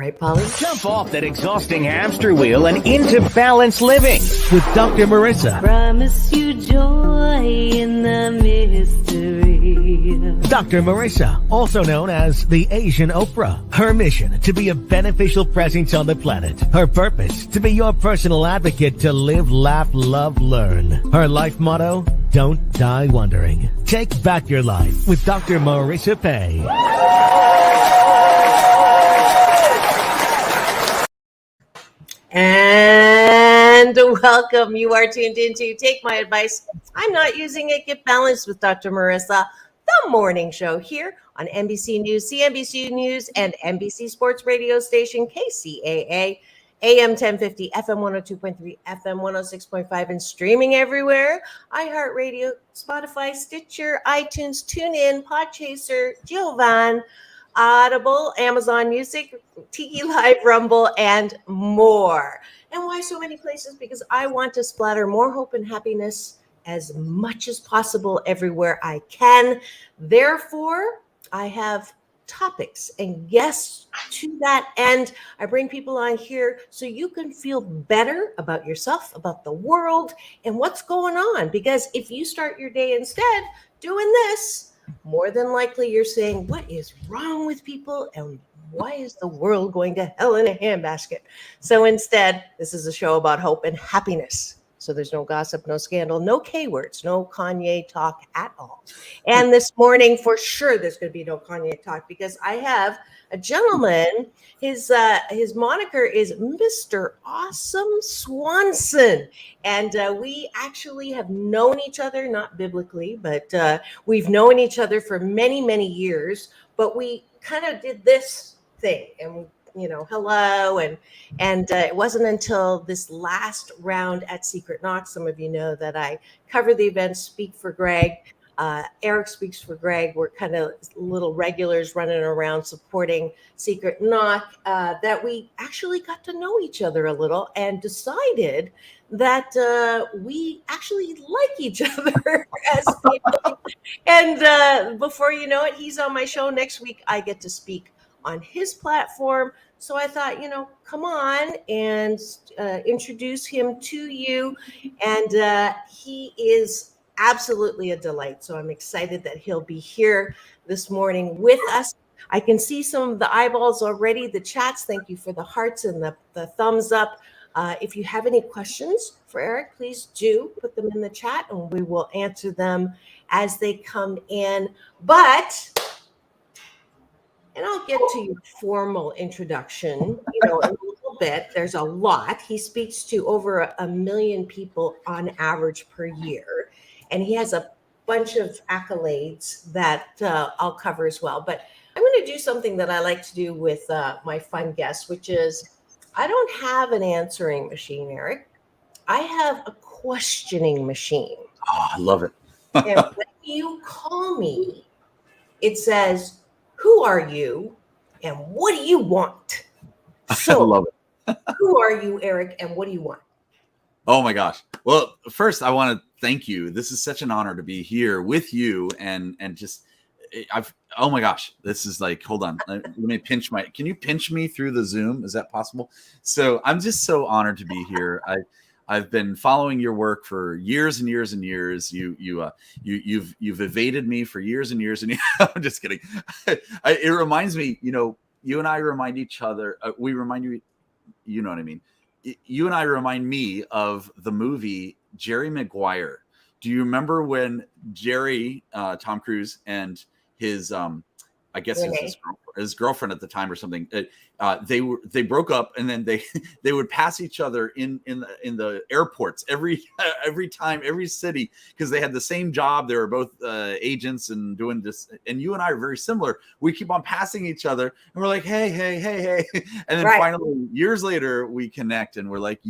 Right, Polly? Jump off that exhausting hamster wheel and into balanced living with Dr. Marissa. Promise you joy in the mystery. Dr. Marissa, also known as the Asian Oprah. Her mission, to be a beneficial presence on the planet. Her purpose, to be your personal advocate to live, laugh, love, learn. Her life motto, don't die wondering. Take back your life with Dr. Marissa Pay. And welcome. You are tuned into Take My Advice. I'm not using it. Get balanced with Dr. Marissa, the morning show here on NBC News, CNBC News, and NBC Sports Radio Station KCAA, AM 1050, FM 102.3, FM 106.5, and streaming everywhere. iHeartRadio, Spotify, Stitcher, iTunes, TuneIn, Podchaser, Giovanni, Audible, Amazon Music, Tiki Live, Rumble, and more. And why so many places? Because I want to splatter more hope and happiness as much as possible everywhere I can. Therefore, I have topics and guests to that end. I bring people on here so you can feel better about yourself, about the world, and what's going on. Because if you start your day instead doing this, more than likely you're saying, what is wrong with people and why is the world going to hell in a handbasket? So instead, this is a show about hope and happiness. So there's no gossip, no scandal, no K words, no Kanye talk at all. And this morning, for sure, there's going to be no Kanye talk because I have a gentleman. His moniker is Mr. Awesome Swanson. And we actually have known each other, not biblically, but we've known each other for many, many years. But we kind of did this thing and hello. And it wasn't until this last round at Secret Knock, some of you know that I cover the event, speak for Greg. Eriks speaks for Greg. We're kind of little regulars running around supporting Secret Knock, that we actually got to know each other a little and decided that we actually like each other as people. And before you know it, he's on my show next week. I get to speak on his platform. So I thought, come on and introduce him to you. And he is absolutely a delight. So I'm excited that he'll be here this morning with us. I can see some of the eyeballs already, the chats. Thank you for the hearts and the thumbs up. If you have any questions for Erik, please do put them in the chat and we will answer them as they come in. And I'll get to your formal introduction, in a little bit. There's a lot. He speaks to over 1 million people on average per year. And he has a bunch of accolades that I'll cover as well. But I'm going to do something that I like to do with my fun guests, which is I don't have an answering machine, Erik. I have a questioning machine. Oh, I love it. And when you call me, it says, who are you and what do you want? So, I love it. Who are you, Erik, and what do you want? Oh my gosh. Well, first I want to thank you. This is such an honor to be here with you and just oh my gosh, this is like, hold on. Let me can you pinch me through the Zoom? Is that possible? So I'm just so honored to be here. I've been following your work for years and years and years. You've evaded me for years and years and years. I'm just kidding. It reminds me, you and I remind each other. We remind you. You know what I mean. You and I remind me of the movie Jerry Maguire. Do you remember when Jerry, Tom Cruise, and his I guess his girlfriend at the time or something, they broke up, and then they would pass each other in the airports every time, every city, because they had the same job. They were both agents and doing this. And you and I are very similar. We keep on passing each other, and we're like, hey, and then finally years later we connect, and we're like,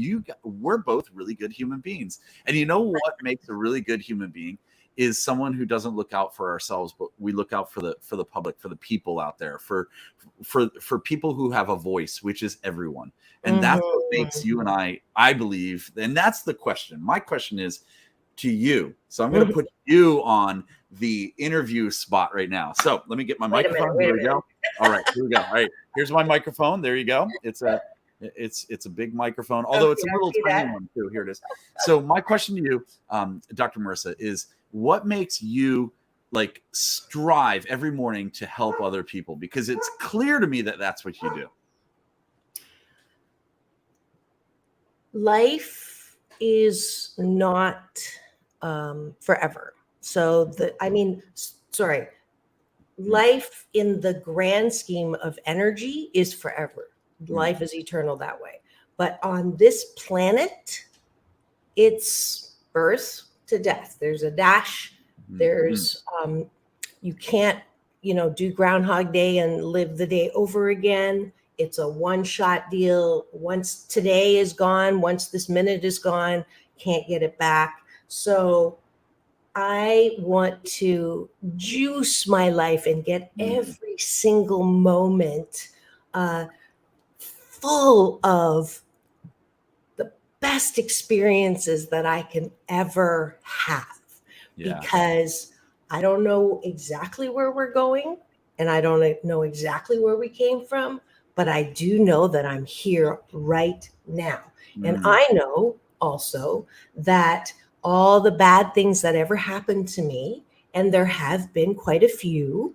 we're both really good human beings. And you know what makes a really good human being? Is someone who doesn't look out for ourselves, but we look out for the public, for the people out there, for people who have a voice, which is everyone. And that's what makes you and I believe. And that's the question. My question is, to you. So I'm going to put you on the interview spot right now. So let me get my microphone. Here we go. All right, here we go. All right, here's my microphone. There you go. It's a big microphone, although it's a little tiny one too. Here it is. So my question to you, Dr. Marissa, is what makes you like strive every morning to help other people? Because it's clear to me that that's what you do. Life is not forever. So life in the grand scheme of energy is forever. Life is eternal that way. But on this planet, it's birth to death. There's a dash. There's you can't, do Groundhog Day and live the day over again. It's a one-shot deal. Once today is gone, once this minute is gone, can't get it back. So I want to juice my life and get every single moment full of the best experiences that I can ever have. Because I don't know exactly where we're going, and I don't know exactly where we came from, but I do know that I'm here right now. And I know also that all the bad things that ever happened to me, and there have been quite a few,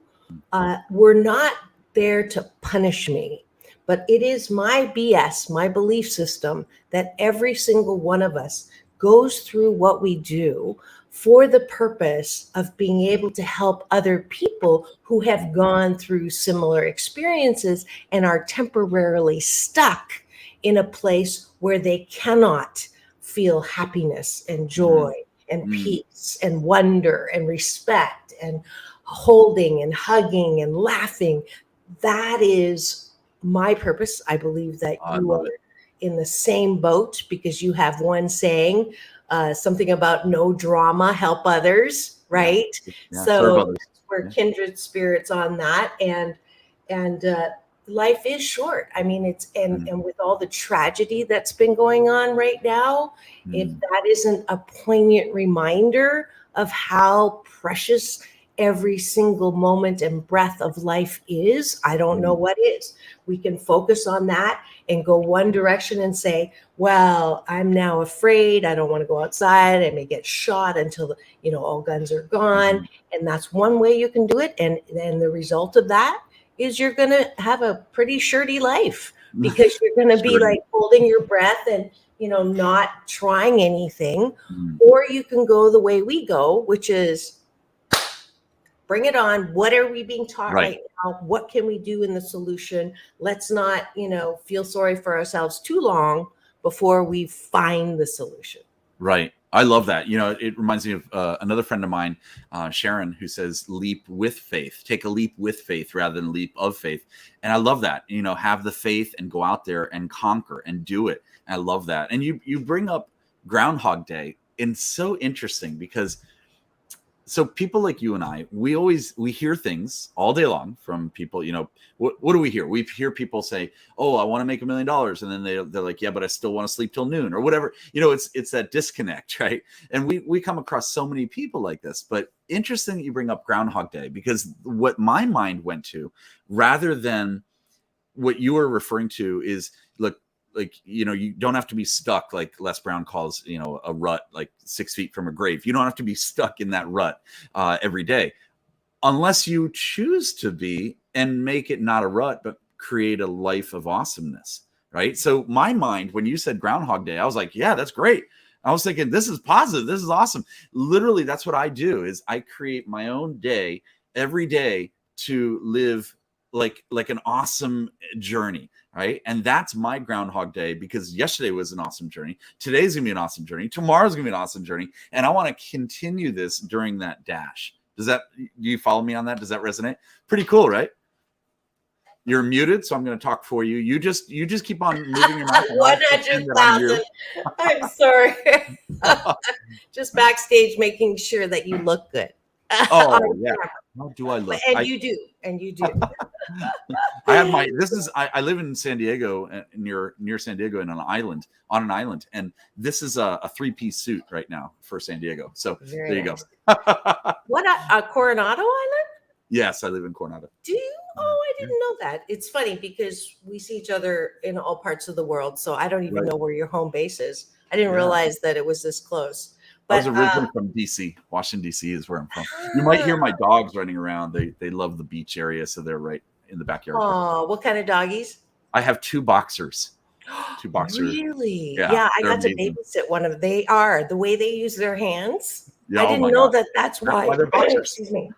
were not there to punish me. But it is my BS, my belief system, that every single one of us goes through what we do for the purpose of being able to help other people who have gone through similar experiences and are temporarily stuck in a place where they cannot feel happiness and joy and peace and wonder and respect and holding and hugging and laughing. That is my purpose. I believe that you are in the same boat, because you have one saying, something about no drama, help others, right? So we're kindred spirits on that. And life is short. I mean, it's, and with all the tragedy that's been going on right now, if that isn't a poignant reminder of how precious every single moment and breath of life is, I don't know what is. We can focus on that and go one direction and say, well, I'm now afraid. I don't want to go outside. I may get shot until, all guns are gone. And that's one way you can do it. And the result of that is you're going to have a pretty shirty life, because you're going to be like holding your breath and, not trying anything. Or you can go the way we go, which is bring it on. What are we being taught right now? What can we do in the solution? Let's not, feel sorry for ourselves too long before we find the solution. Right. I love that. It reminds me of another friend of mine, Sharon, who says, leap with faith. Take a leap with faith rather than leap of faith. And I love that. Have the faith and go out there and conquer and do it. And I love that. And you bring up Groundhog Day. And it's so interesting because so people like you and I, we hear things all day long from people. What do we hear? We hear people say, "Oh, I want to make $1 million," and then they're like, "Yeah, but I still want to sleep till noon," or whatever. It's that disconnect, right? And we come across so many people like this. But interesting that you bring up Groundhog Day, because what my mind went to, rather than what you were referring to, is look. You don't have to be stuck, like Les Brown calls, a rut, like 6 feet from a grave. You don't have to be stuck in that rut every day, unless you choose to be and make it not a rut, but create a life of awesomeness, right? So my mind, when you said Groundhog Day, I was like, yeah, that's great. I was thinking, this is positive. This is awesome. Literally, that's what I do, is I create my own day every day to live like an awesome journey, right? And that's my Groundhog Day, because yesterday was an awesome journey. Today's gonna be an awesome journey. Tomorrow's gonna be an awesome journey. And I want to continue this during that dash. Do you follow me on that? Does that resonate? Pretty cool, right? You're muted, so I'm going to talk for you. You just keep on moving your mouth. 100,000. I'm sorry. Just backstage making sure that you look good. Oh on yeah. camera. How do I look? And you do. And you do. I have my. This is. I live in San Diego, near San Diego, in on an island, and this is a 3-piece suit right now for San Diego. So Very there you nice. go. What, a Coronado Island? Yes, I live in Coronado. Do you? Oh, I didn't know that. It's funny because we see each other in all parts of the world, so I don't even Right. know where your home base is. I didn't Yeah. realize that it was this close. I was But originally from DC. Washington, DC is where I'm from. You might hear my dogs running around. They love the beach area, so they're right in the backyard. oh, what kind of doggies? I have 2 boxers. 2 boxers. Really? Yeah, Yeah, I they're got to amazing. babysit one of them. They are the way they use their hands. Yeah, I oh didn't my know God. that's why. That's why they're boxers. Excuse me.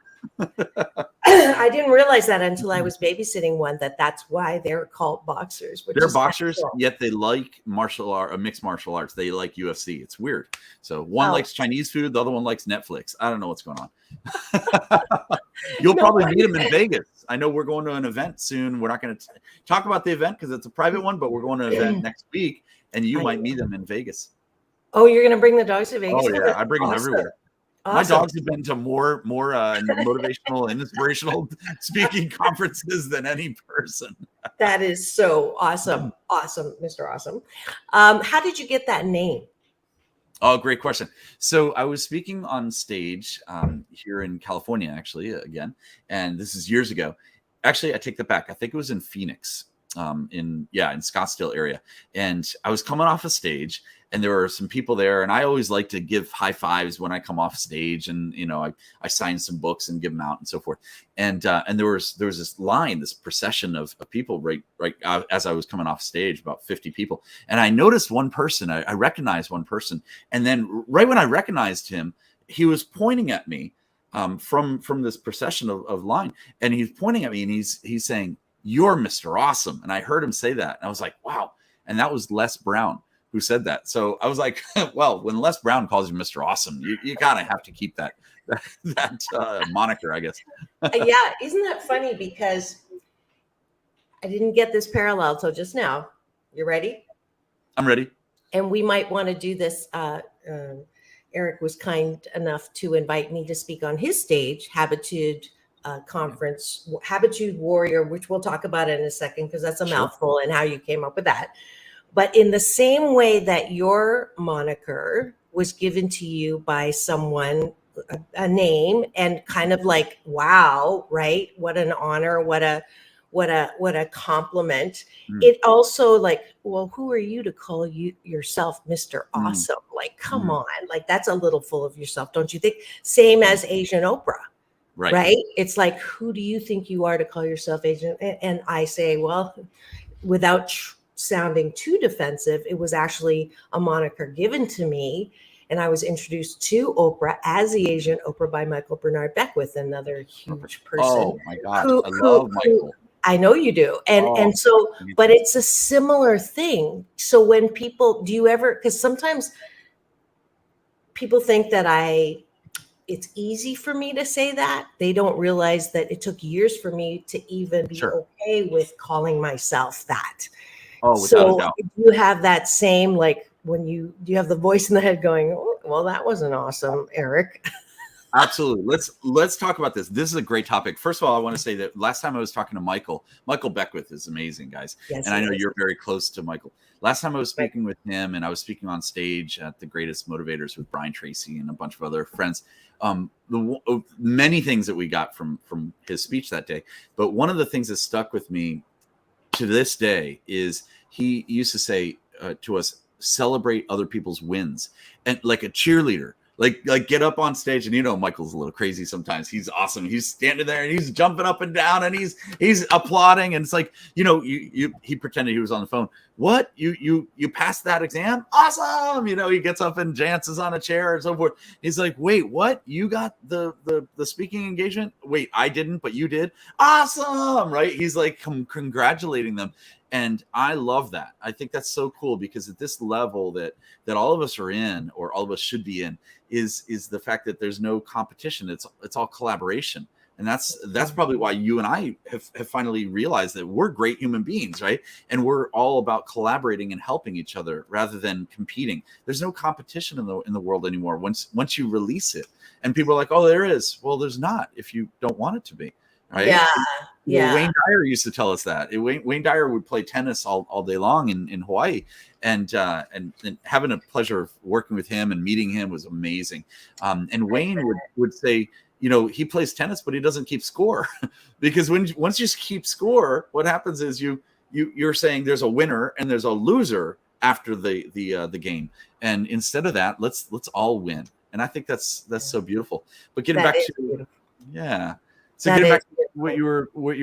I didn't realize that until I was babysitting one, that's why they're called boxers. Which They're is kinda boxers, cool. yet they like mixed martial arts. They like UFC. It's weird. So one Oh. likes Chinese food, the other one likes Netflix. I don't know what's going on. You'll No, probably meet them in Vegas. I know we're going to an event soon. We're not going to talk about the event because it's a private one, but we're going to an event next week, and you I might know. meet them in Vegas. Oh, you're going to bring the dogs to Vegas? Oh yeah, I bring them Awesome. everywhere. Awesome. My dogs have been to more motivational and inspirational speaking conferences than any person. That is so awesome. Awesome, Mr. Awesome. How did you get that name? Oh, great question. So I was speaking on stage here in California, actually, again, and this is years ago. Actually, I take that back. I think it was in Phoenix, in Scottsdale area. And I was coming off a stage, and there were some people there, and I always like to give high fives when I come off stage, and I sign some books and give them out and so forth. And there was this line, this procession of people right as I was coming off stage, about 50 people, and I noticed one person. I recognized one person, and then right when I recognized him, he was pointing at me from this procession of line, and he's pointing at me, and he's saying, "You're Mr. Awesome," and I heard him say that, and I was like, "Wow!" And that was Les Brown who said that. So I was like, well, when Les Brown calls you Mr. Awesome, you kind of have to keep that moniker, I guess. Yeah, isn't that funny? Because I didn't get this parallel till just now. You ready? I'm ready. And we might want to do this. Erik was kind enough to invite me to speak on his stage, Habitude Conference, Habitude Warrior, which we'll talk about in a second because that's a mouthful, and how you came up with that. But in the same way that your moniker was given to you by someone, a name, and kind of like, wow, right? What an honor, what a compliment. It also like, well, who are you to call yourself Mr. Awesome? Like, come on, like that's a little full of yourself, don't you think? Same as Asian Oprah, right? It's like, who do you think you are to call yourself Asian? And I say, well, without sounding too defensive, it was actually a moniker given to me, and I was introduced to Oprah as the Asian Oprah by Michael Bernard Beckwith, another huge person. Oh my God, I love Michael. I know you do, and so, but it's a similar thing. So when people, do you ever? Because sometimes people think that it's easy for me to say that. They don't realize that it took years for me to even be okay with calling myself that. Oh, without a doubt. You have that same, like, when you have the voice in the head going, oh, well, that wasn't awesome, Erik. Absolutely. Let's talk about this. This is a great topic. First of all, I want to say that last time I was talking to Michael Beckwith is amazing, guys. Yes, and I know you're very close to Michael. Last time I was speaking with him, and I was speaking on stage at the Greatest Motivators with Brian Tracy and a bunch of other friends. Many things that we got from his speech that day. But one of the things that stuck with me to this day is he used to say to us, celebrate other people's wins, and like a cheerleader, like get up on stage. And Michael's a little crazy sometimes. He's awesome. He's standing there and he's jumping up and down and he's applauding, and it's like, he pretended he was on the phone. What, you passed that exam? Awesome. He gets up and dances on a chair and so forth. He's like, wait, what? You got the speaking engagement? Wait, I didn't, but you did? Awesome. Right? He's like congratulating them. And I love that. I think that's so cool, because at this level that all of us are in, or all of us should be in, is the fact that there's no competition. It's all collaboration. And that's probably why you and I have finally realized that we're great human beings, right? And we're all about collaborating and helping each other rather than competing. There's no competition in the world anymore once you release it. And people are like, oh, there is. Well, there's not if you don't want it to be, right? Yeah. Wayne Dyer used to tell us that. Wayne Dyer would play tennis all day long in Hawaii, and having a pleasure of working with him and meeting him was amazing. And Wayne would say, you know, he plays tennis, but he doesn't keep score because once you keep score, what happens is you're saying there's a winner and there's a loser after the game, and instead of that, let's all win. And I think that's so beautiful. But getting back to beautiful. Yeah. So getting back to what you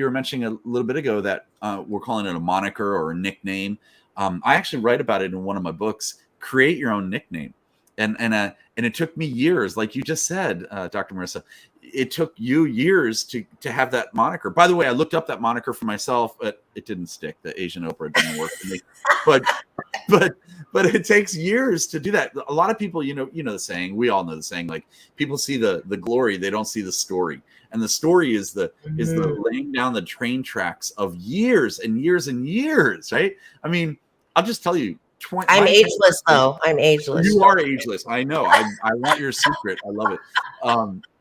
were mentioning a little bit ago, that we're calling it a moniker or a nickname. I actually write about it in one of my books. Create your own nickname, and it took me years, like you just said, Dr. Marissa. It took you years to have that moniker. By the way, I looked up that moniker for myself, but it didn't stick. The Asian Oprah didn't work for me. But it takes years to do that. A lot of people, you know the saying. We all know the saying. Like, people see the glory, they don't see the story. And the story is the laying down the train tracks of years and years and years, right? I mean, I'll just tell you. I'm ageless, though. I'm ageless. You are ageless. I know. I want your secret. I love it.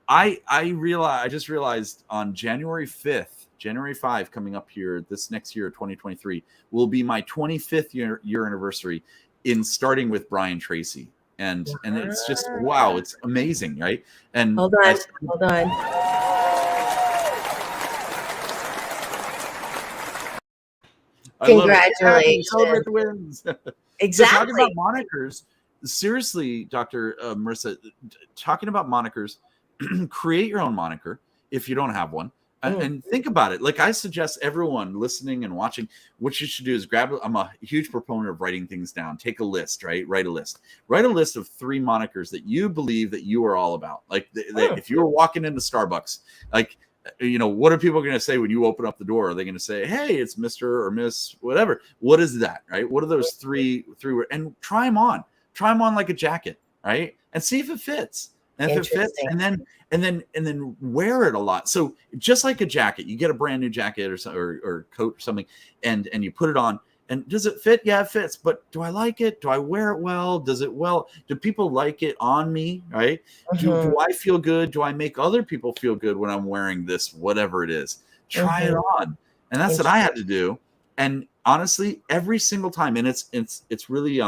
I just realized on January 5th, coming up here this next year, 2023, will be my 25th year anniversary in starting with Brian Tracy. And it's just, wow, it's amazing, right? And hold on. Congratulations. Celebrate the wins. Exactly. So talking about monikers, seriously, Dr. Marissa, talking about monikers, create your own moniker if you don't have one. And think about it. Like, I suggest everyone listening and watching, what you should do is I'm a huge proponent of writing things down. Take a list, right? Write a list of 3 monikers that you believe that you are all about. Like, if you were walking into Starbucks, like, you know, what are people going to say when you open up the door? Are they going to say, hey, it's Mr. or Miss, whatever? What is that, right? What are those three words? And try them on like a jacket, right? And see if it fits. And if it fits, and then wear it a lot. So just like a jacket, you get a brand new jacket or coat or something, and you put it on. And does it fit? Yeah, it fits. But do I like it? Do I wear it well? Does it well? Do people like it on me? Right? Do I feel good? Do I make other people feel good when I'm wearing this, whatever it is? Try it on. And that's what I had to do. And honestly, every single time, and it's really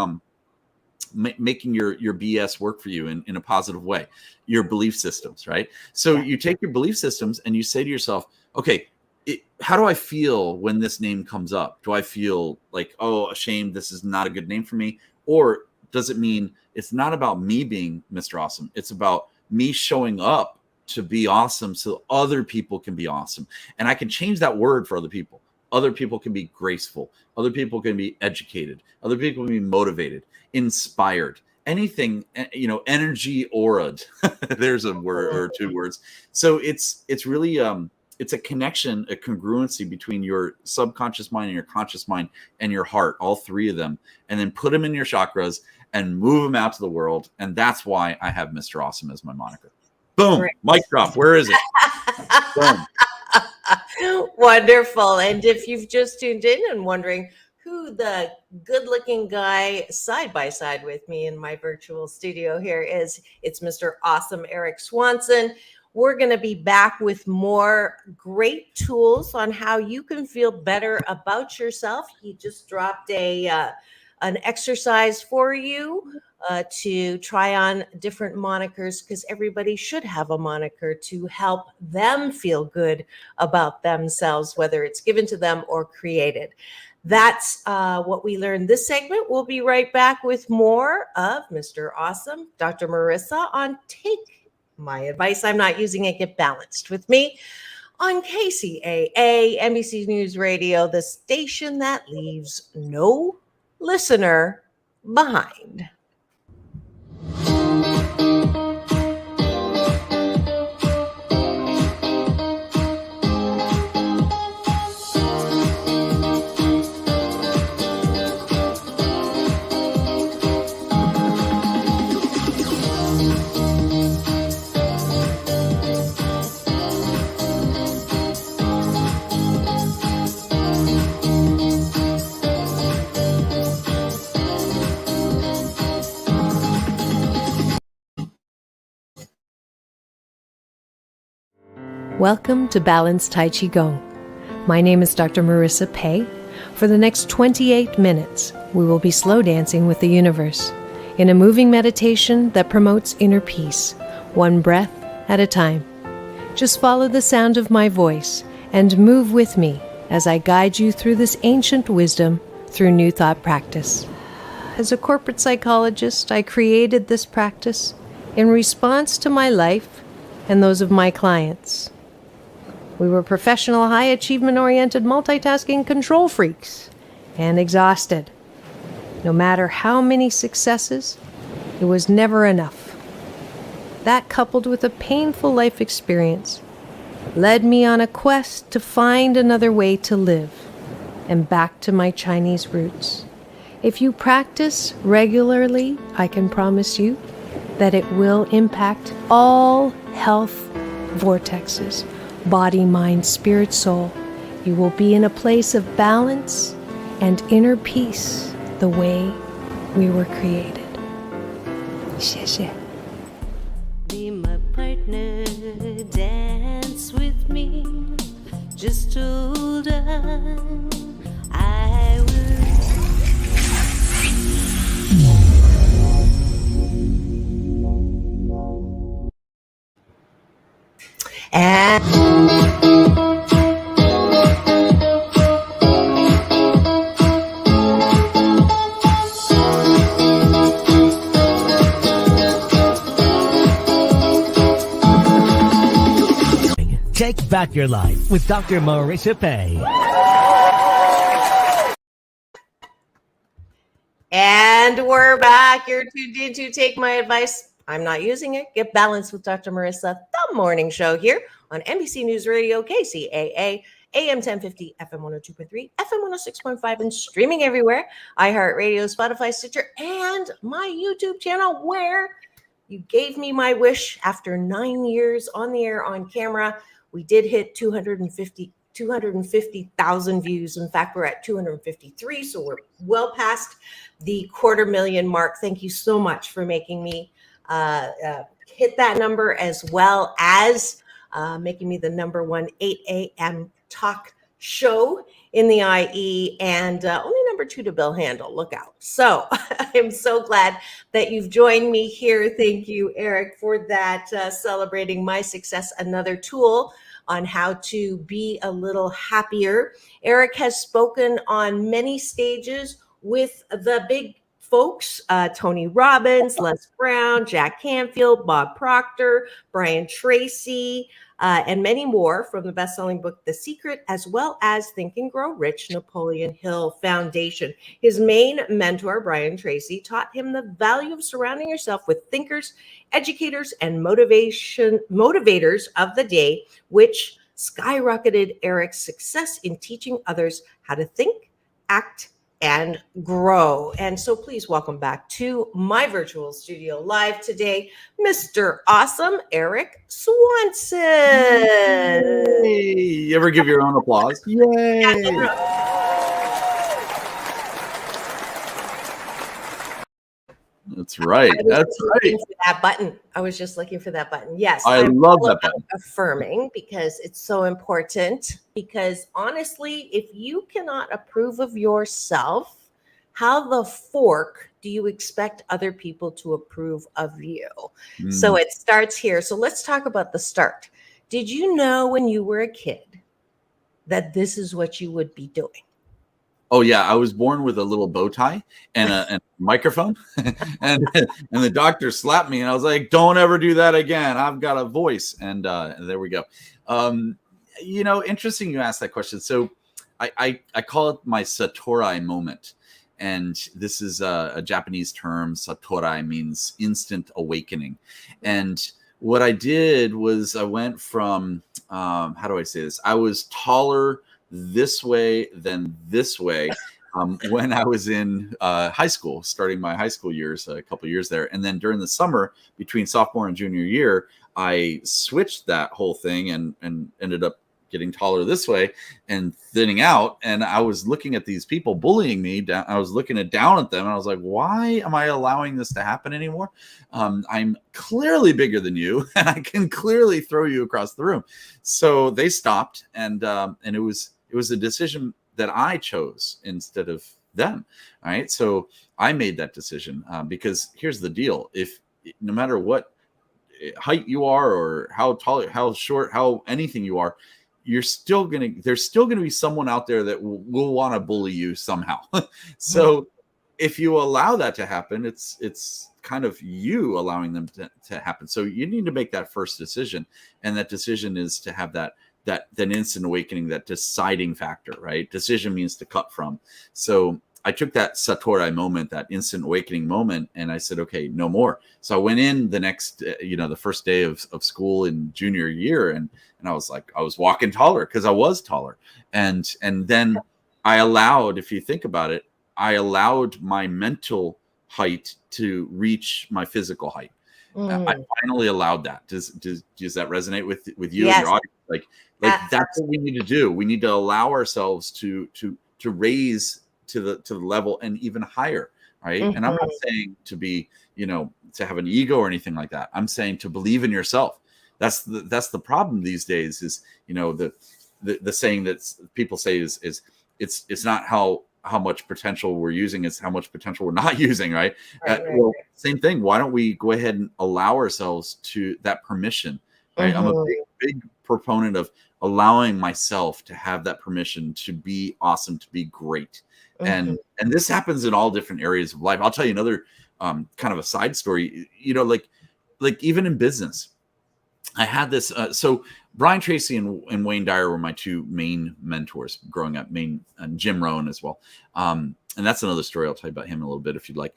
making your BS work for you in a positive way, your belief systems, right? So you take your belief systems and you say to yourself, okay, how do I feel when this name comes up? Do I feel like, oh, ashamed, this is not a good name for me? Or does it mean it's not about me being Mr. Awesome? It's about me showing up to be awesome so other people can be awesome. And I can change that word for other people. Other people can be graceful. Other people can be educated. Other people can be motivated, inspired, anything, you know, energy auraed. There's a word or 2 words. So it's really, it's a connection, a congruency between your subconscious mind and your conscious mind and your heart, all 3 of them, and then put them in your chakras and move them out to the world. And that's why I have Mr. Awesome as my moniker. Boom. Right. Mic drop. Where is it? Boom. Wonderful. And if you've just tuned in and wondering who the good-looking guy side by side with me in my virtual studio here is, it's Mr. Awesome Erik Swanson. We're going to be back with more great tools on how you can feel better about yourself. He just dropped an exercise for you to try on different monikers, because everybody should have a moniker to help them feel good about themselves, whether it's given to them or created. That's what we learned this segment. We'll be right back with more of Mr. Awesome, Dr. Marissa, on Take My Advice. I'm Not Using It, Get Balanced, with me on KCAA, NBC News Radio, the station that leaves no listener behind. Welcome to Balanced Tai Chi Gong. My name is Dr. Marissa Pei. For the next 28 minutes, we will be slow dancing with the universe in a moving meditation that promotes inner peace, one breath at a time. Just follow the sound of my voice and move with me as I guide you through this ancient wisdom through New Thought practice. As a corporate psychologist, I created this practice in response to my life and those of my clients. We were professional, high achievement-oriented, multitasking control freaks and exhausted. No matter how many successes, it was never enough. That, coupled with a painful life experience, led me on a quest to find another way to live and back to my Chinese roots. If you practice regularly, I can promise you that it will impact all health vortexes. Body, mind, spirit, soul. You will be in a place of balance and inner peace the way we were created. 谢谢. Be my partner, dance with me, just hold on, I will. And Take back your life with Dr. Marissa Pei. And we're back. You're tuned in to Take My Advice. I'm not using it. Get balanced with Dr. Marissa, the morning show here on NBC News Radio, KCAA, AM 1050, FM 102.3, FM 106.5, and streaming everywhere. iHeartRadio, Spotify, Stitcher, and my YouTube channel, where you gave me my wish after 9 years on the air, on camera. We did hit 250,000 views. In fact, we're at 253, so we're well past the 250,000 mark. Thank you so much for making me hit that number, as well as making me the number one 8 a.m. talk show in the IE, and only number 2 to Bill Handel. Look out. So I'm so glad that you've joined me here. Thank you, Erik, for that, celebrating my success, another tool on how to be a little happier. Erik has spoken on many stages with the big folks, Tony Robbins, Les Brown, Jack Canfield, Bob Proctor, Brian Tracy, and many more from the best-selling book, The Secret, as well as Think and Grow Rich, Napoleon Hill Foundation. His main mentor, Brian Tracy, taught him the value of surrounding yourself with thinkers, educators, and motivators of the day, which skyrocketed Erik's success in teaching others how to think, act, and grow. And so please welcome back to my virtual studio live today, Mr. Awesome Erik Swanson. Hey, you ever give your own applause? Yay! That's right. That's right. That button. I was just looking for that button. Yes. I love that button. Affirming, because it's so important. Because honestly, if you cannot approve of yourself, how the fork do you expect other people to approve of you? So it starts here. So let's talk about the start. Did you know when you were a kid that this is what you would be doing? Oh yeah, I was born with a little bow tie and a microphone, and the doctor slapped me, and I was like, "Don't ever do that again. I've got a voice." And there we go. Interesting you asked that question. So I call it my Satori moment, and this is a Japanese term. Satori means instant awakening, and what I did was I went from how do I say this? I was taller this way than this way when I was in high school, starting my high school years, a couple years there. And then during the summer between sophomore and junior year, I switched that whole thing and ended up getting taller this way and thinning out. And I was looking at these people bullying me down. I was looking down at them and I was like, why am I allowing this to happen anymore? I'm clearly bigger than you and I can clearly throw you across the room. So they stopped, and it was a decision that I chose instead of them. All right. So I made that decision because here's the deal. If no matter what height you are or how tall, how short, how anything you are, there's still going to be someone out there that will want to bully you somehow. So if you allow that to happen, it's kind of you allowing them to happen. So you need to make that first decision. And that decision is to have that instant awakening, that deciding factor, right? Decision means to cut from. So I took that Satori moment, that instant awakening moment, and I said, okay, no more. So I went in the next, the first day of school in junior year, and I was like, I was walking taller because I was taller. And then I allowed, if you think about it, I allowed my mental height to reach my physical height. I finally allowed that. Does that resonate with you Yes. and your audience? Like that's what we need to do. We need to allow ourselves to raise to the level and even higher, right? And I'm not saying to be, to have an ego or anything like that. I'm saying to believe in yourself. That's the problem these days is, the saying that people say is it's not how much potential we're using, it's how much potential we're not using, right? Well, same thing. Why don't we go ahead and allow ourselves to that permission, right? I'm a big proponent of allowing myself to have that permission to be awesome, to be great. And this happens in all different areas of life. I'll tell you another kind of a side story, like even in business, I had this. So Brian Tracy and Wayne Dyer were my two main mentors growing up, and Jim Rohn as well. And that's another story. I'll tell you about him in a little bit if you'd like,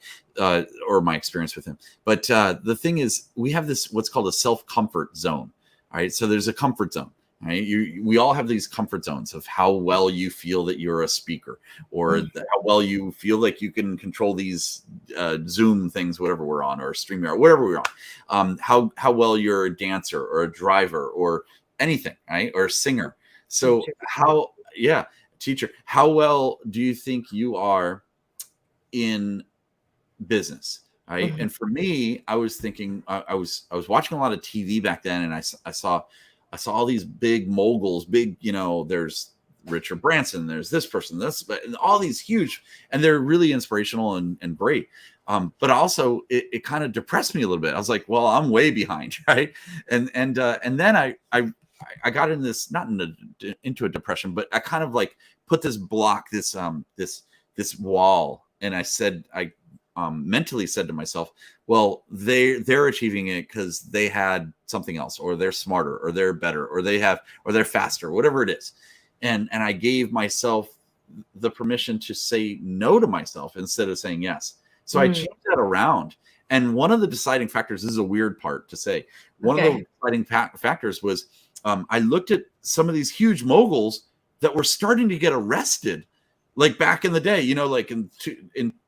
or my experience with him. But the thing is, we have this, what's called a self-comfort zone. All right. So there's a comfort zone. Right? We all have these comfort zones of how well you feel that you're a speaker, or how well you feel like you can control these Zoom things, whatever we're on, or StreamYard, whatever we're on. How well you're a dancer or a driver or anything, right? Or a singer. So teacher. How well do you think you are in business? Right. And for me, I was thinking, I was watching a lot of TV back then, and I saw all these big moguls, there's Richard Branson, there's this person, and all these huge, and they're really inspirational and great. But also it kind of depressed me a little bit. I was like, well, I'm way behind, right? And then I got in this, not into a depression, but I kind of like put this block, this wall, and I mentally said to myself, well, they're achieving it because they had something else, or they're smarter, or they're better, or they're faster, whatever it is. And I gave myself the permission to say no to myself instead of saying yes. So I changed that around. And one of the deciding factors, this is a weird part to say, one of the deciding factors was I looked at some of these huge moguls that were starting to get arrested, like back in the day, like in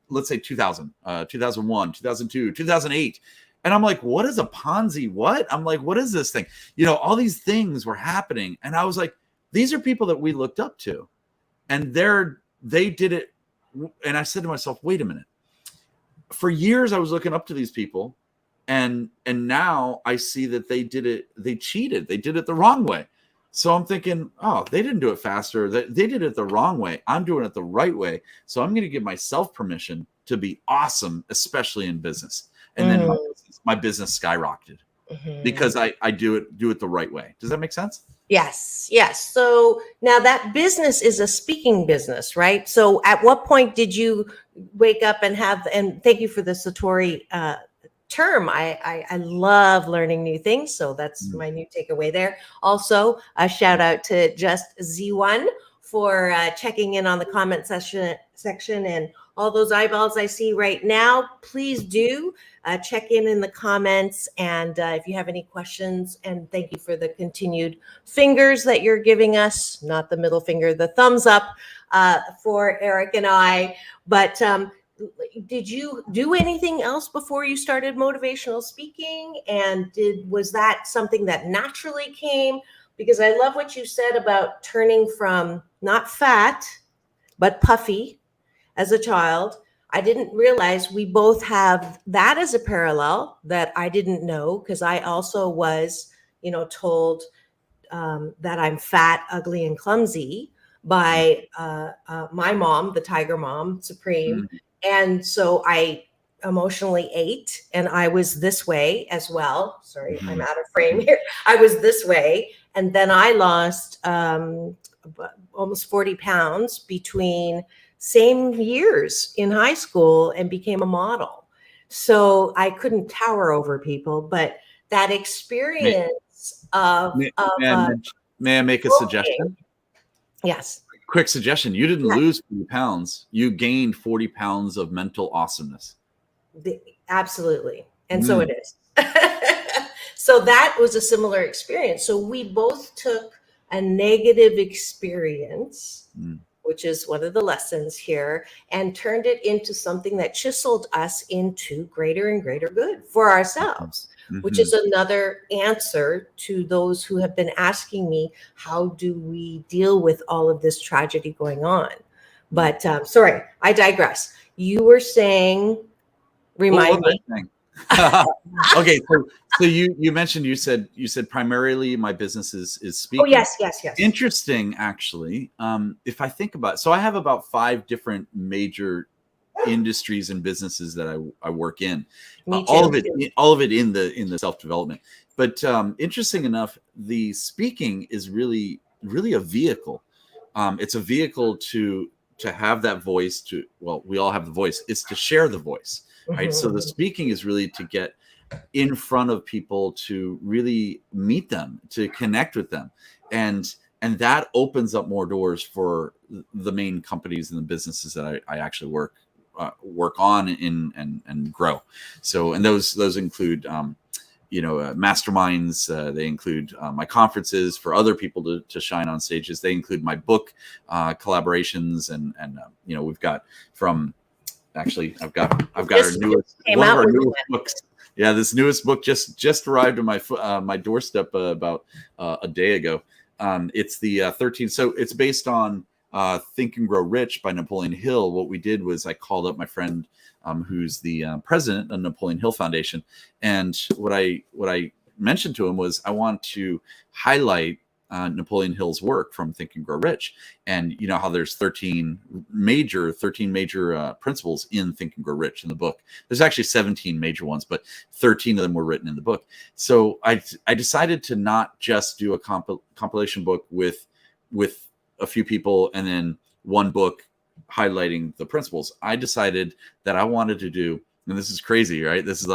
let's say 2000, 2001, 2002, 2008. And I'm like, what is a Ponzi? What? I'm like, what is this thing? All these things were happening. And I was like, these are people that we looked up to, and they did it. And I said to myself, wait a minute. For years, I was looking up to these people, and now I see that they did it. They cheated. They did it the wrong way. So I'm thinking, oh, they didn't do it faster. They did it the wrong way. I'm doing it the right way. So I'm going to give myself permission to be awesome, especially in business. And then my business skyrocketed because I do it the right way. Does that make sense? Yes. So now that business is a speaking business, right? So at what point did you wake up and thank you for the Satori term. I love learning new things. So that's my new takeaway there. Also, a shout out to Just Z1 for checking in on the comment section and all those eyeballs I see right now. Please do check in the comments. And if you have any questions, and thank you for the continued fingers that you're giving us, not the middle finger, the thumbs up for Erik and I. But did you do anything else before you started motivational speaking? And was that something that naturally came? because I love what you said about turning from not fat, but puffy as a child. I didn't realize we both have that as a parallel that I didn't know, because I also was, told that I'm fat, ugly, and clumsy by my mom, the Tiger Mom Supreme. Mm. And so I emotionally ate, and I was this way as well. Sorry, I'm out of frame here. I was this way. And then I lost almost 40 pounds between same years in high school and became a model. So I couldn't tower over people, but that experience May I make a suggestion? Yes. Quick suggestion. You didn't Yeah. lose 40 pounds. You gained 40 pounds of mental awesomeness. Absolutely. And so it is. So that was a similar experience. So we both took a negative experience, which is one of the lessons here, and turned it into something that chiseled us into greater and greater good for ourselves, which is another answer to those who have been asking me, how do we deal with all of this tragedy going on? But sorry, I digress. You were saying, remind me. Okay, so you mentioned, you said primarily my business is speaking. Oh, yes. Interesting, actually. If I think about it, so I have about 5 different major industries and businesses that I work in. All of it in the self-development. But interesting enough, the speaking is really a vehicle. It's a vehicle to have that voice. We all have the voice. It's to share the voice. Right. So the speaking is really to get in front of people, to really meet them, to connect with them. And that opens up more doors for the main companies and the businesses that I actually work on and grow. So, and those include, masterminds. They include my conferences for other people to shine on stages. They include my book collaborations. And we've got from, actually, I've got our newest books. Yeah, this newest book just arrived on my doorstep about a day ago. It's the 13. So it's based on Think and Grow Rich by Napoleon Hill. What we did was I called up my friend who's the president of Napoleon Hill Foundation, and what I mentioned to him was I want to highlight Napoleon Hill's work from Think and Grow Rich. And you know how there's 13 major principles in Think and Grow Rich in the book. There's actually 17 major ones, but 13 of them were written in the book. So I decided to not just do a compilation book with a few people and then one book highlighting the principles. I decided that I wanted to do, and this is crazy, right? This is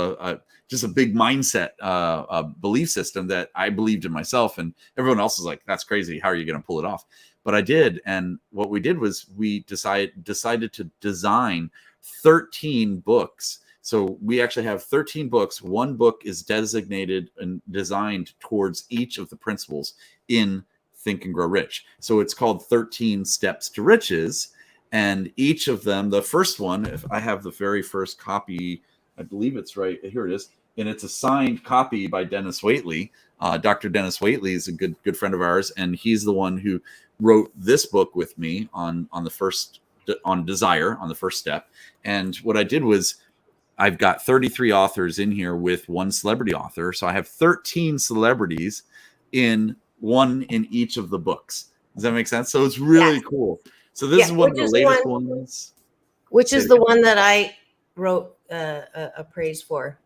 just a big mindset, a belief system that I believed in myself, and everyone else was like, "That's crazy. How are you going to pull it off?" But I did, and what we did was we decided to design 13 books. So we actually have 13 books. One book is designated and designed towards each of the principles in Think and Grow Rich. So it's called 13 Steps to Riches. And each of them, the first one, if I have the very first copy, I believe it's right here it is, and it's a signed copy by Dennis Waitley. Dr. Dennis Waitley is a good friend of ours, and he's the one who wrote this book with me on Desire, on the first step. And what I did was I've got 33 authors in here with one celebrity author, so I have 13 celebrities in each of the books. Does that make sense? So it's really cool. So this is one of the latest ones. Which is the one that I wrote a praise for.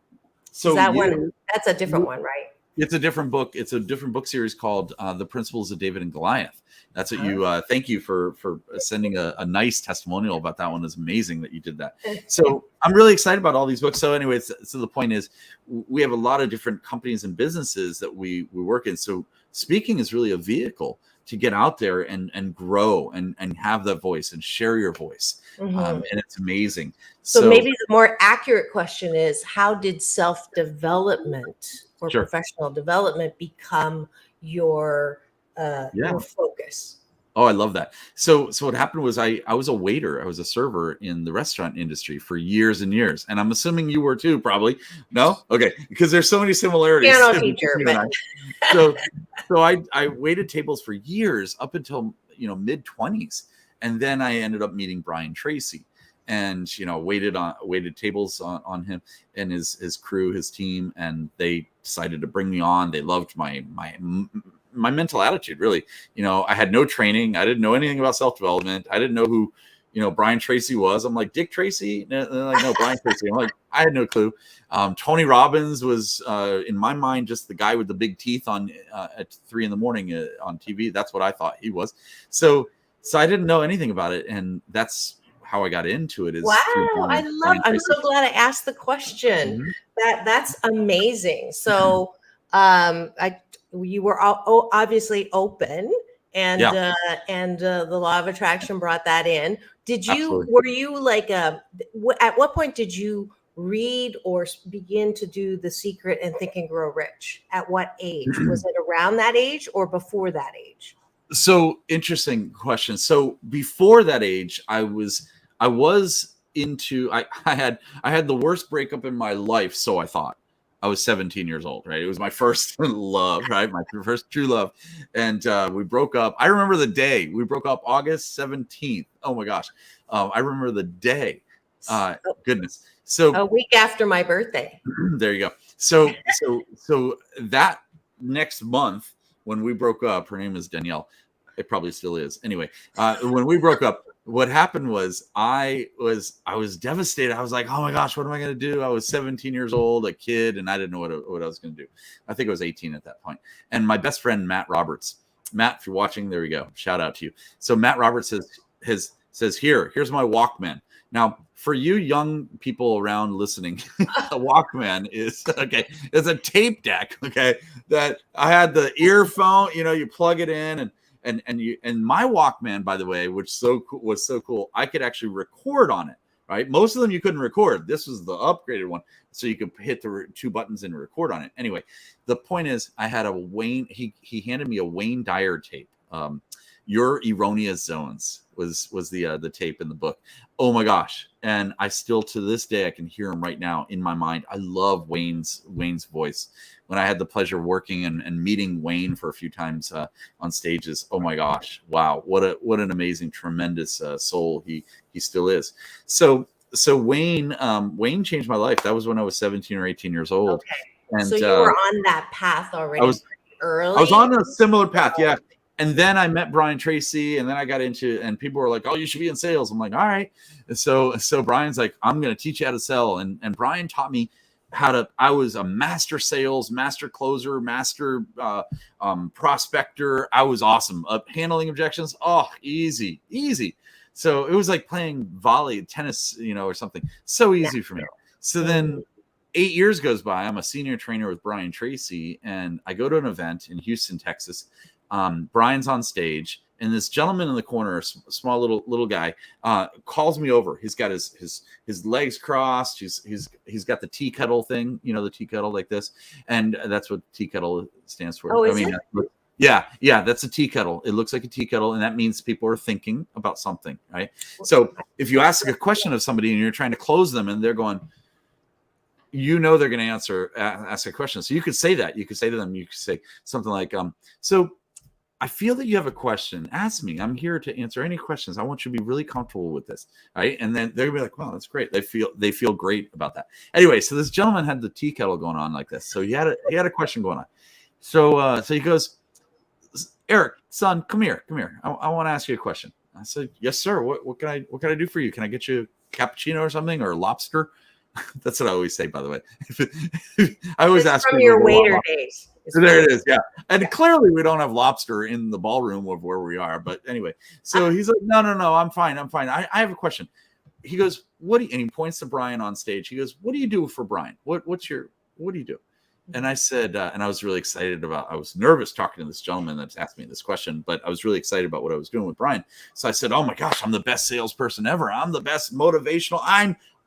So is that one? That's a different one, right? It's a different book. It's a different book series called The Principles of David and Goliath. That's what you, thank you for sending a nice testimonial about that one. It's amazing that you did that. So I'm really excited about all these books. So anyways, so the point is we have a lot of different companies and businesses that we work in. So speaking is really a vehicle to get out there and grow and have that voice and share your voice. And it's amazing. So maybe the more accurate question is, how did self-development or professional development become your focus? Oh, I love that. So what happened was I was a waiter. I was a server in the restaurant industry for years and years. And I'm assuming you were too, probably. No? Okay. Because there's so many similarities Piano between teacher, you and but I. So I waited tables for years up until, mid 20s. And then I ended up meeting Brian Tracy and, waited tables on him and his crew, his team. And they decided to bring me on. They loved my mental attitude, really. I had no training. I didn't know anything about self-development. I didn't know who, Brian Tracy was. I'm like, Dick Tracy? No, they're like, no, Brian Tracy. I'm like, I had no clue. Tony Robbins was, in my mind, just the guy with the big teeth on at 3 a.m. on TV. That's what I thought he was. So I didn't know anything about it. And that's how I got into it. Wow, I'm so glad I asked the question. Mm-hmm. That's amazing. So you were obviously open, and the law of attraction brought that in. Were you like at what point did you read or begin to do The Secret and Think and Grow Rich? At what age? Was it around that age or before that age? So interesting question. So before that age, I was into, I had the worst breakup in my life. So I thought. I was 17 years old, right? It was my first love, right? My first true love. And we broke up. I remember the day we broke up, August 17th. Oh my gosh. I remember the day. Goodness. So a week after my birthday. There you go. So that next month when we broke up, her name is Danielle. It probably still is. Anyway, when we broke up, what happened was I was devastated. I was like, oh my gosh, what am I going to do? I was 17 years old, a kid, and I didn't know what I was going to do. I think I was 18 at that point. And my best friend, Matt Roberts, Matt, if you're watching, there we go. Shout out to you. So Matt Roberts says, here's my Walkman. Now, for you young people around listening, a Walkman is it's a tape deck. Okay. That I had the earphone, you plug it in and my Walkman, by the way, which was so cool, I could actually record on it, right? Most of them you couldn't record. This was the upgraded one. So you could hit the 2 buttons and record on it. Anyway, the point is I had a Wayne, he handed me a Wayne Dyer tape. Your Erroneous Zones was the tape in the book. Oh my gosh. And I still, to this day, I can hear him right now in my mind. I love Wayne's voice. When I had the pleasure of working and meeting Wayne for a few times on stages, oh my gosh, wow, what an amazing, tremendous soul he still is. So Wayne changed my life. That was when I was 17 or 18 years old. Okay. And so you were on that path already. Early. I was on a similar path, yeah. And then I met Brian Tracy, and then I got into, and people were like, "Oh, you should be in sales." I'm like, "All right." And so Brian's like, "I'm going to teach you how to sell," and Brian taught me how to. I was a master sales, master closer, master prospector. I was awesome. Handling objections, easy. So it was like playing tennis, or something. So easy for me. So then 8 years goes by. I'm a senior trainer with Brian Tracy, and I go to an event in Houston, Texas. Brian's on stage, and this gentleman in the corner, a small little guy, calls me over. He's got his legs crossed. He's got the tea kettle thing, the tea kettle like this, and that's what tea kettle stands for. Oh, is it? Yeah, that's a tea kettle. It looks like a tea kettle, and that means people are thinking about something, right? So if you ask a question of somebody and you're trying to close them, and they're going, they're going to ask a question. So you could say that. You could say to them, you could say something like, so I feel that you have a question. Ask me. I'm here to answer any questions. I want you to be really comfortable with this, right? And then they're gonna be like, "Wow, that's great." They feel great about that. Anyway, so this gentleman had the tea kettle going on like this. So he had a question going on. So he goes, "Erik, son, come here. I want to ask you a question." I said, "Yes, sir. What can I do for you? Can I get you a cappuccino or something, or lobster?" That's what I always say, by the way. I always ask from your waiter days. So there it is, yeah. And clearly we don't have lobster in the ballroom of where we are. But anyway, so he's like, no, I'm fine. I have a question. He goes, and he points to Brian on stage. He goes, what do you do for Brian? What do you do? And I said, and I was really excited I was nervous talking to this gentleman that's asked me this question, but I was really excited about what I was doing with Brian. So I said, oh my gosh, I'm the best salesperson ever. I'm the best motivational.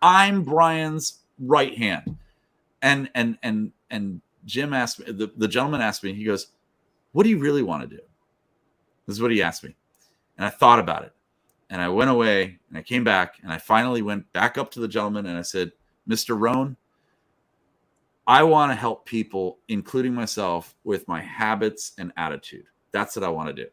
I'm Brian's right hand. And Jim asked me, the gentleman asked me, he goes, what do you really want to do? This is what he asked me. And I thought about it, and I went away, and I came back, and I finally went back up to the gentleman, and I said, Mr. Rohn, I want to help people, including myself, with my habits and attitude. That's what I want to do.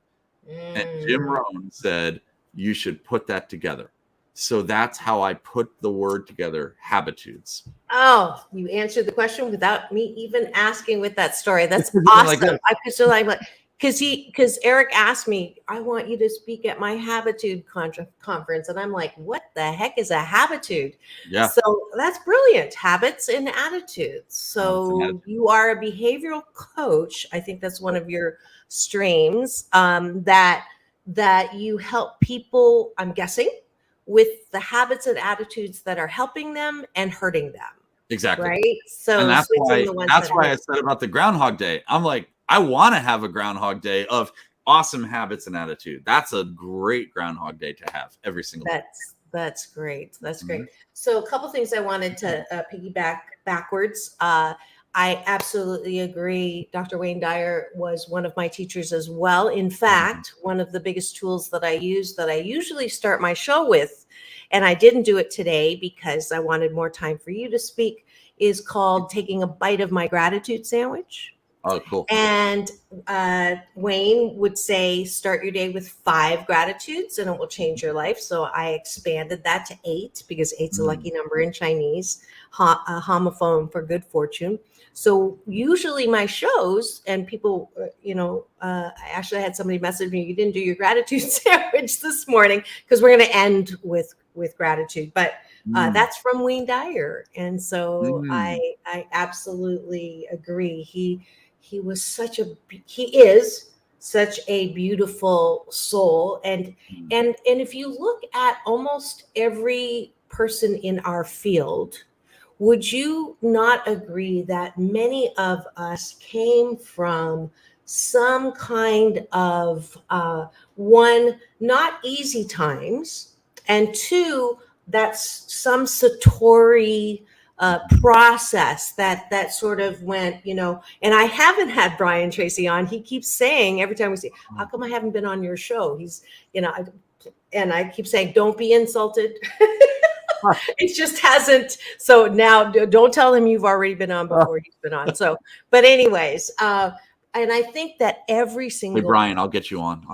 And Jim Rohn said, you should put that together. So that's how I put the word together, Habitudes. Oh, you answered the question without me even asking with that story. That's Like awesome. that. I could still like, because Eric asked me, I want you to speak at my Habitude conference. And I'm like, what the heck is a Habitude? Yeah. So that's brilliant. Habits and attitudes. So you are a behavioral coach. I think that's one of your streams, that you help people, I'm guessing, with the habits and attitudes that are helping them and hurting them. Exactly. Right. So and that's why I said about the Groundhog Day. I'm like, I want to have a Groundhog Day of awesome habits and attitude. That's a great Groundhog Day to have every single day. That's great. That's great. So a couple things I wanted to piggyback backwards. I absolutely agree. Dr. Wayne Dyer was one of my teachers as well. In fact, one of the biggest tools that I use, that I usually start my show with, and I didn't do it today because I wanted more time for you to speak, is called taking a bite of my gratitude sandwich. Oh, cool. And Wayne would say, start your day with 5 gratitudes and it will change your life. So I expanded that to 8 because 8's a lucky number in Chinese, a homophone for good fortune. So usually my shows, and people, I actually had somebody message me, you didn't do your gratitude sandwich this morning, because we're going to end with gratitude. But that's from Wayne Dyer. And so I absolutely agree. He is such a beautiful soul. And if you look at almost every person in our field, would you not agree that many of us came from some kind of, one, not easy times, and 2, that's some Satori process that sort of went, and I haven't had Brian Tracy on. He keeps saying every time we say, how come I haven't been on your show? He's, and I keep saying, don't be insulted. It just hasn't. So now don't tell him you've already been on before he's been on. So, but anyways, and I think that every single. Hey, Brian, I'll get you on.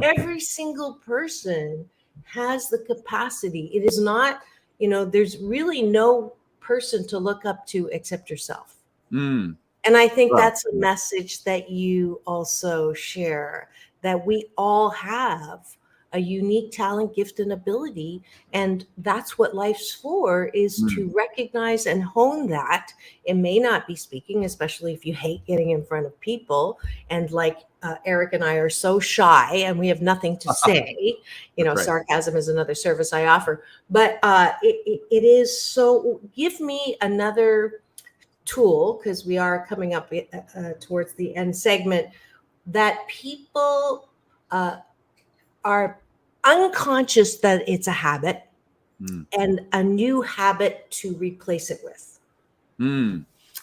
Every single person has the capacity. It is not, there's really no person to look up to except yourself. And I think that's a message that you also share, that we all have a unique talent, gift, and ability. And that's what life's for, is to recognize and hone that. It may not be speaking, especially if you hate getting in front of people. And like Eric and I are so shy and we have nothing to say, right. Sarcasm is another service I offer. But it is so, give me another tool, because we are coming up towards the end segment, that people are unconscious that it's a habit and a new habit to replace it with.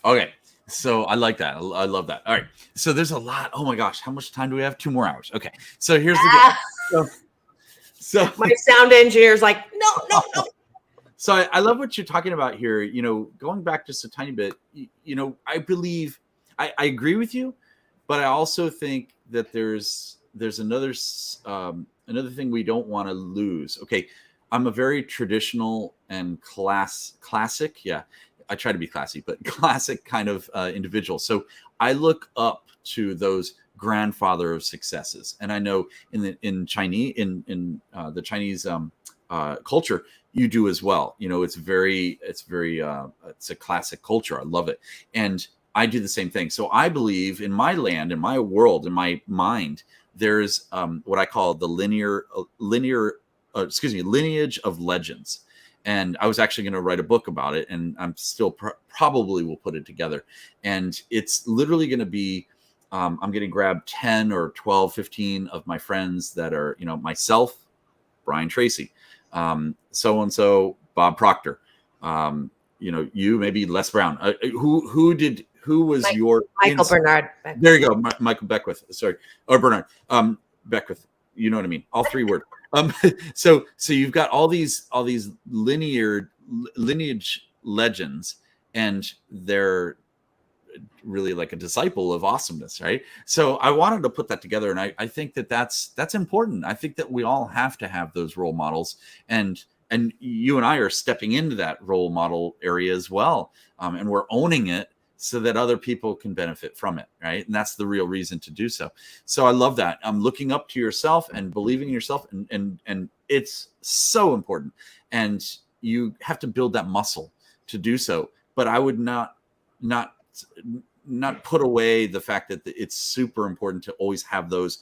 Okay. So I like that. I love that. All right. So there's a lot. Oh my gosh. How much time do we have? 2 more hours. Okay. So here's the deal. So my sound engineer's like, no. So I love what you're talking about here. Going back just a tiny bit, I believe I agree with you, but I also think that there's another thing we don't want to lose. Okay. I'm a very traditional and classic. Yeah. I try to be classy, but classic kind of individual. So I look up to those grandfather of successes. And I know in the Chinese culture, you do as well. It's a classic culture. I love it. And I do the same thing. So I believe in my land, in my world, in my mind, there's what I call the lineage of legends. And I was actually going to write a book about it, and I'm still probably will put it together. And it's literally going to be, I'm going to grab 10 or 12, 15 of my friends that are, myself, Brian Tracy, so-and-so, Bob Proctor, you, maybe Les Brown. Who was your Michael Bernard? There you go. Michael Beckwith. Sorry. Or Bernard. Beckwith, you know what I mean? All three words. So you've got all these lineage legends, and they're really like a disciple of awesomeness, right? So I wanted to put that together, and I think that's important. I think that we all have to have those role models, and you and I are stepping into that role model area as well, and we're owning it so that other people can benefit from it, right? And that's the real reason to do so. So I love that. Looking up to yourself and believing in yourself, and it's so important. And you have to build that muscle to do so. But I would not put away the fact that it's super important to always have those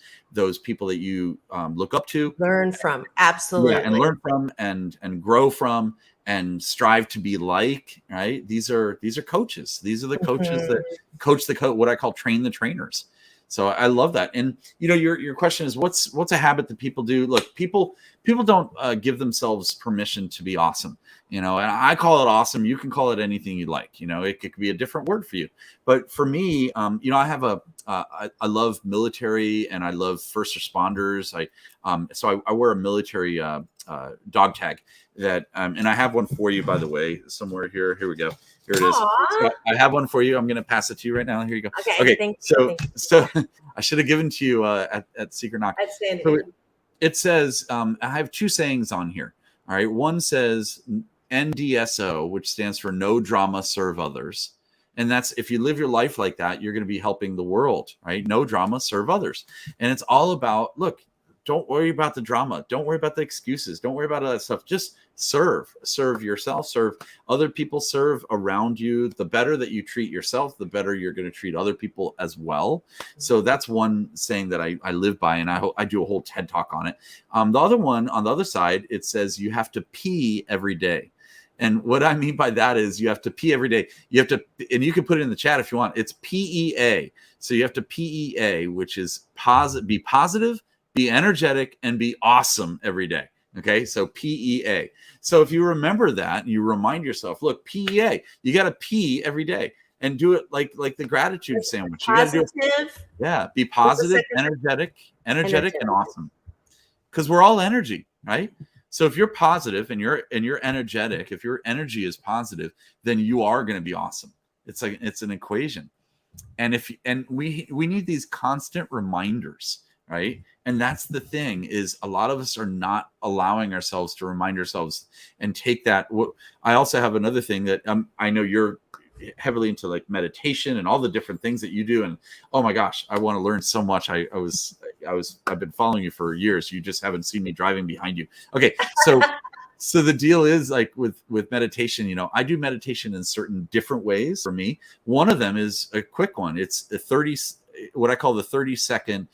people that you look up to, learn from, absolutely, and learn from, and grow from, and strive to be like, right? These are coaches. These are the coaches that coach what I call train the trainers. So I love that. And your question is, what's a habit that people do? Look, people don't give themselves permission to be awesome. And I call it awesome. You can call it anything you like. It could be a different word for you. But for me, I have I love military, and I love first responders. So I wear a military dog tag that, and I have one for you, by the way, somewhere here. Here we go. Here it is. So I have one for you. I'm going to pass it to you right now. Here you go. Okay. Thank you. So I should have given to you at Secret Knock. So it says, I have two sayings on here. All right. One says NDSO, which stands for no drama, serve others. And that's, if you live your life like that, you're going to be helping the world, right? No drama, serve others. And it's all about, look, don't worry about the drama. Don't worry about the excuses. Don't worry about all that stuff. Just serve yourself, serve other people, serve around you. The better that you treat yourself, the better you're going to treat other people as well. So that's one saying that I live by, and I do a whole TED talk on it. The other one, on the other side, it says you have to pee every day. And what I mean by that is you have to pee every day. You have to, and you can put it in the chat if you want. It's PEA. So you have to PEA, which is be positive, be energetic, and be awesome every day. Okay, so PEA. So if you remember that, you remind yourself, look, PEA, you got to pee every day, and do it like the gratitude sandwich. You got to do it. Be positive, energetic, and awesome. Because we're all energy, right? So if you're positive and you're energetic, if your energy is positive, then you are going to be awesome. It's an equation. And we need these constant reminders, right? And that's the thing, is a lot of us are not allowing ourselves to remind ourselves and take that. I also have another thing that I know you're heavily into, like meditation and all the different things that you do. And oh my gosh, I want to learn so much. I've been following you for years. You just haven't seen me driving behind you. Okay. So the deal is, like with meditation, I do meditation in certain different ways for me. One of them is a quick one. It's what I call the 30-second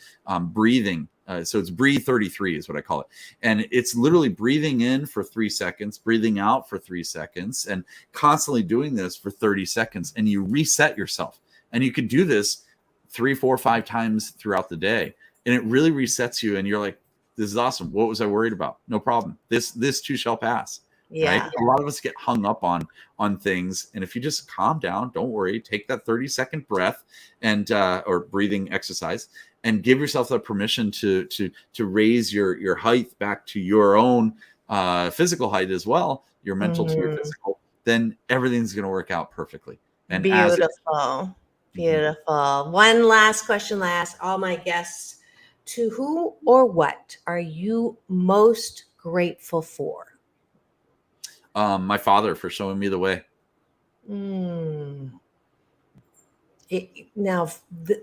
breathing. So it's breathe 33 is what I call it. And it's literally breathing in for 3 seconds, breathing out for 3 seconds, and constantly doing this for 30 seconds. And you reset yourself. And you could do this 3, 4, 5 times throughout the day. And it really resets you. And you're like, this is awesome. What was I worried about? No problem. This too shall pass. Yeah. Right? A lot of us get hung up on things. And if you just calm down, don't worry, take that 30-second breath and or breathing exercise, and give yourself that permission to raise your height back to your own physical height as well, your mental to your physical, then everything's going to work out perfectly. And beautiful. One last question, all my guests. To who or what are you most grateful for? My father, for showing me the way. Now,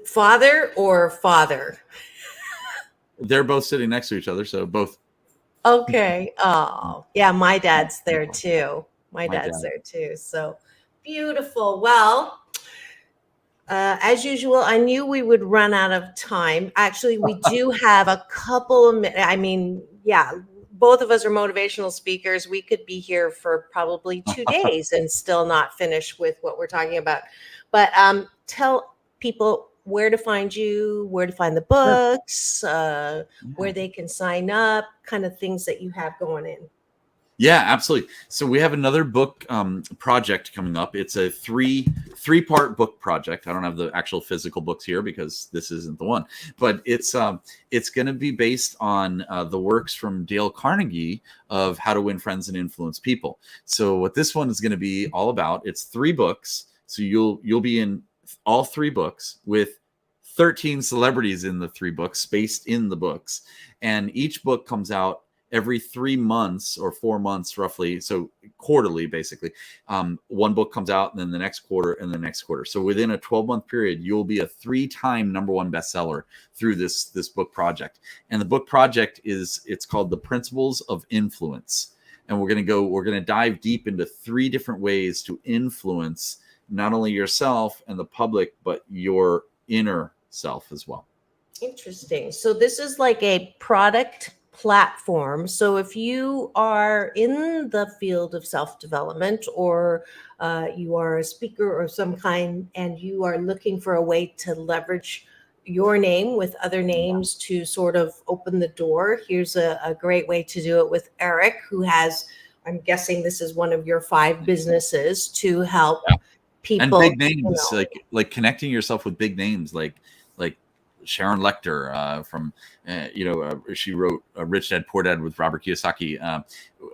father or father? They're both sitting next to each other, so both. Okay. Oh, yeah, my dad's there too. My dad's there too. So beautiful. Well, as usual, I knew we would run out of time. Actually, we do have a couple of minutes. I mean, yeah, both of us are motivational speakers. We could be here for probably 2 days and still not finish with what we're talking about. But tell people where to find you, where to find the books, where they can sign up, kind of things that you have going in. Yeah, absolutely. So we have another book project coming up. It's a three-part book project. I don't have the actual physical books here because this isn't the one, but it's going to be based on the works from Dale Carnegie of How to Win Friends and Influence People. So what this one is going to be all about, it's 3 books. So you'll be in all 3 books with 13 celebrities in the 3 books, spaced in the books, and each book comes out every 3 months or 4 months roughly, so quarterly basically. One book comes out, and then the next quarter, and the next quarter. So within a 12-month period, you'll be a 3-time #1 bestseller through this book project. And the book project it's called The Principles of Influence. And we're going to dive deep into 3 different ways to influence not only yourself and the public, but your inner self as well. Interesting. So this is like a product platform. So if you are in the field of self-development, or you are a speaker of some kind, and you are looking for a way to leverage your name with other names to sort of open the door, here's a great way to do it with Erik, who has, I'm guessing this is one of your 5 businesses to help people. And big names, like connecting yourself with big names, like Sharon Lecter from, she wrote Rich Dad Poor Dad with Robert Kiyosaki.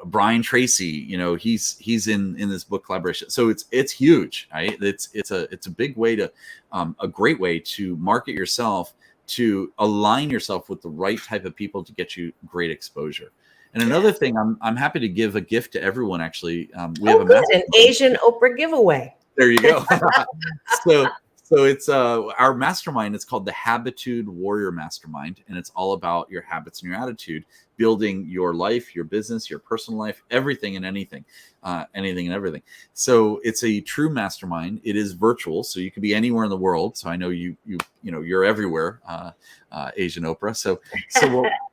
Brian Tracy, he's in this book collaboration. So it's huge, right? It's a big way to, a great way to market yourself, to align yourself with the right type of people to get you great exposure. And another thing, I'm happy to give a gift to everyone. Actually, we have an Asian Oprah giveaway. There you go. So it's our mastermind. It's called the Habitude Warrior Mastermind, and it's all about your habits and your attitude, building your life, your business, your personal life, everything and anything, anything and everything. So it's a true mastermind. It is virtual, so you could be anywhere in the world. So I know you're everywhere, Asian Oprah. So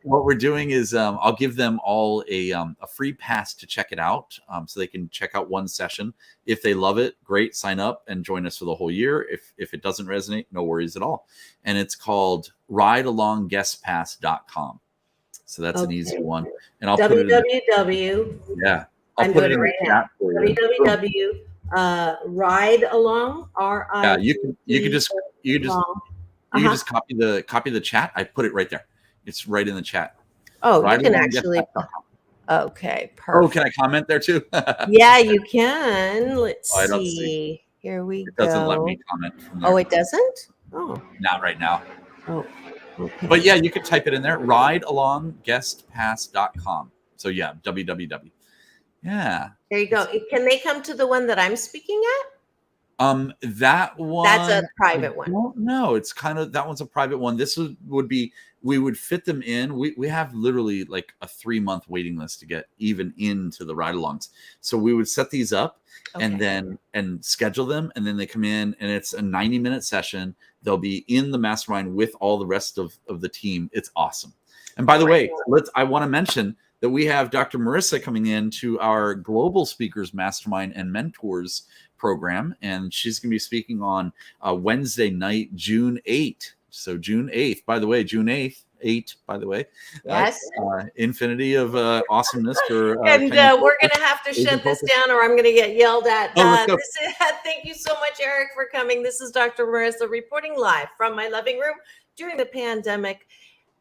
what we're doing is I'll give them all a free pass to check it out, so they can check out one session. If they love it, great, sign up and join us for the whole year. If it doesn't resonate, no worries at all. And it's called ridealongguestpass.com. So that's an easy one. And I'll put it in www. Yeah. I'll put it in the chat for you. www. Ride along. Yeah, you can just copy the chat. I put it right there. It's right in the chat. Oh, you can actually. Okay, perfect. Oh, can I comment there too? Yeah, you can. Let's see. Here we go. It doesn't let me comment from there. Oh, it doesn't? Oh. Not right now. Oh, okay. But yeah, you could type it in there. ridealongguestpass.com. So yeah, www. Yeah. There you go. Can they come to the one that I'm speaking at? That one. That's a private one. No, it's kind of, that one's a private one. This would be, we would fit them in. We have literally like a 3-month waiting list to get even into the ride-alongs. So we would set these up and schedule them, and then they come in, and it's a 90-minute session. They'll be in the mastermind with all the rest of the team. It's awesome. And by the way, I want to mention that we have Dr. Marissa coming in to our Global Speakers Mastermind and Mentors program, and she's going to be speaking on Wednesday night, June 8th. So June 8th, by the way, June 8th, 8, by the way. Yes. Infinity of awesomeness for. And we're going to have to shut this down, or I'm going to get yelled at. Thank you so much, Erik, for coming. This is Dr. Marissa reporting live from my living room during the pandemic,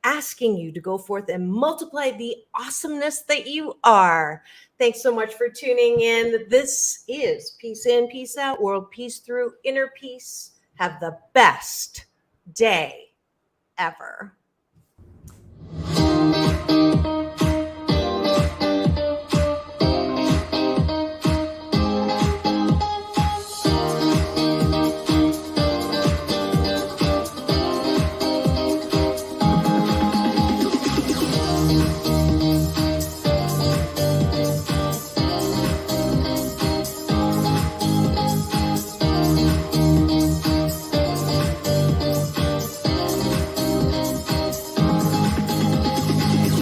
asking you to go forth and multiply the awesomeness that you are. Thanks so much for tuning in. This is Peace In, Peace Out, World Peace Through Inner Peace. Have the best day ever.